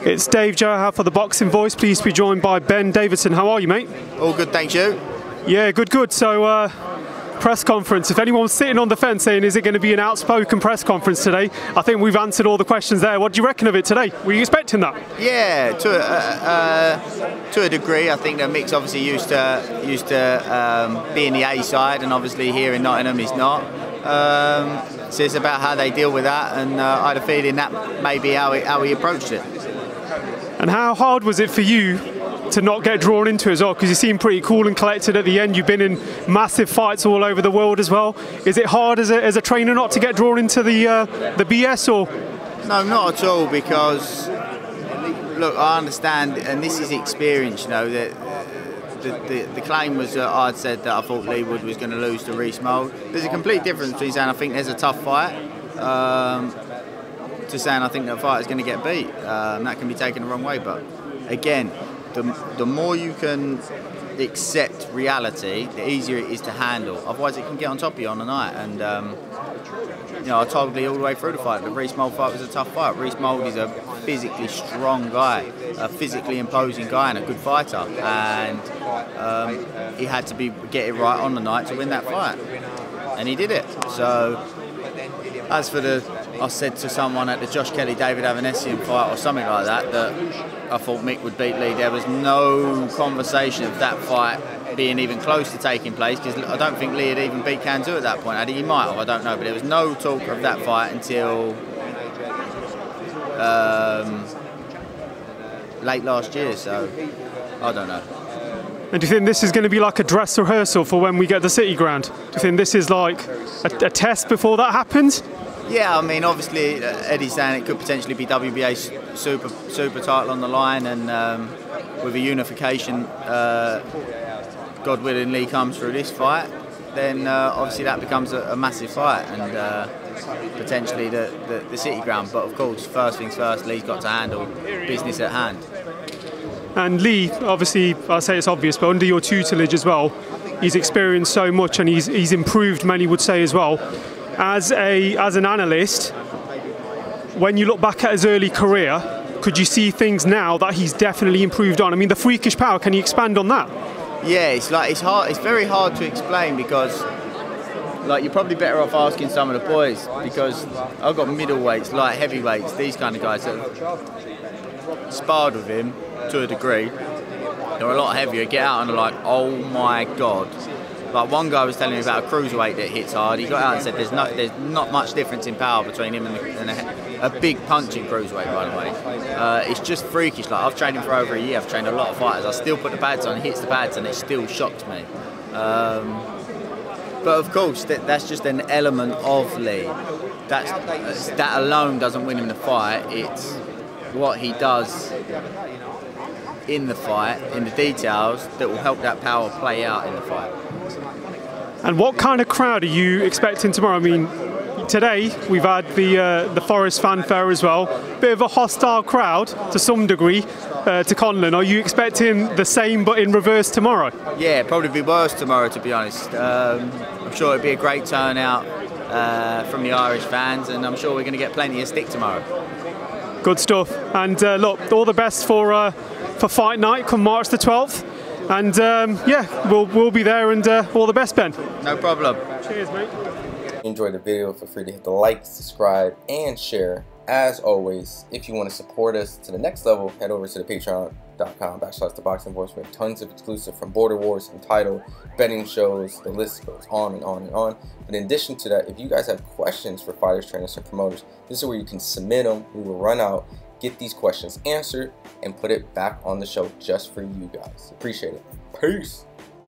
It's Dave Joe for the Boxing Voice. Pleased to be joined by Ben Davison. How are you, mate? All good, thank you. Yeah, good. So, press conference. If anyone's sitting on the fence saying, is it going to be an outspoken press conference today? I think we've answered all the questions there. What do you reckon of it today? Were you expecting that? Yeah, to a degree. I think that Mick's obviously used to being the A side, and obviously here in Nottingham he's not. So it's about how they deal with that, and I had a feeling that may be how he approached it. And how hard was it for you to not get drawn into it as well? Because you seem pretty cool and collected at the end. You've been in massive fights all over the world as well. Is it hard as a trainer not to get drawn into the BS, or? No, not at all, because look, I understand, and this is experience. You know, the claim was that I'd said that I thought Leigh Wood was going to lose to Reece Mould. There's a complete difference between saying I think there's a tough fight to saying I think that fight is going to get beat. That can be taken the wrong way, but again, the more you can accept reality, the easier it is to handle. Otherwise, it can get on top of you on the night. And you know, I told Leigh all the way through the fight. The Reece Mould fight was a tough fight. Reece Mould is a physically strong guy, a physically imposing guy, and a good fighter. And he had to get it right on the night to win that fight, and he did it. So, as for I said to someone at the Josh Kelly-David Avanesian fight or something like that, that I thought Mick would beat Leigh. There was no conversation of that fight being even close to taking place, because I don't think Leigh had even beat Kanzu at that point. He might have, I don't know, but there was no talk of that fight until late last year, so I don't know. And do you think this is going to be like a dress rehearsal for when we get the City Ground? Do you think this is like a test before that happens? Yeah, I mean, obviously Eddie's saying it could potentially be WBA Super Title on the line, and with a unification, God willing, Leigh comes through this fight, then obviously that becomes a massive fight, and potentially the City Ground. But of course, first things first, Leigh's got to handle business at hand. And Leigh, obviously, I say it's obvious, but under your tutelage as well, he's experienced so much, and he's improved, many would say as well. As an analyst, when you look back at his early career, could you see things now that he's definitely improved on? I mean, the freakish power, can you expand on that? Yeah, it's hard. It's very hard to explain, because like, you're probably better off asking some of the boys, because I've got middleweights, light heavyweights, these kind of guys that have sparred with him to a degree. They're a lot heavier, get out and they're like, oh my God. Like, one guy was telling me about a cruiserweight that hits hard. He got out and said there's not much difference in power between him and a big punching cruiserweight, by the way. It's just freakish. Like, I've trained him for over a year. I've trained a lot of fighters. I still put the pads on, he hits the pads, and it still shocks me. But of course, that's just an element of Leigh. That alone doesn't win him the fight. It's what he does in the fight, in the details, that will help that power play out in the fight. And what kind of crowd are you expecting tomorrow? I mean, today we've had the Forest fanfare as well. Bit of a hostile crowd to some degree to Conlan. Are you expecting the same but in reverse tomorrow? Yeah, probably be worse tomorrow, to be honest. I'm sure it'll be a great turnout from the Irish fans, and I'm sure we're going to get plenty of stick tomorrow. Good stuff. And look, all the best for fight night come March the 12th. And yeah, we'll be there, and all the best, Ben. No problem. Cheers, mate. Enjoy the video, feel free to hit the like, subscribe, and share. As always, if you want to support us to the next level, head over to the patreon.com/ThaBoxingVoice. We have tons of exclusive, from Border Wars and title, betting shows, the list goes on and on and on. But in addition to that, if you guys have questions for fighters, trainers, and promoters, this is where you can submit them. We will run out, get these questions answered, and put it back on the show just for you guys. Appreciate it. Peace.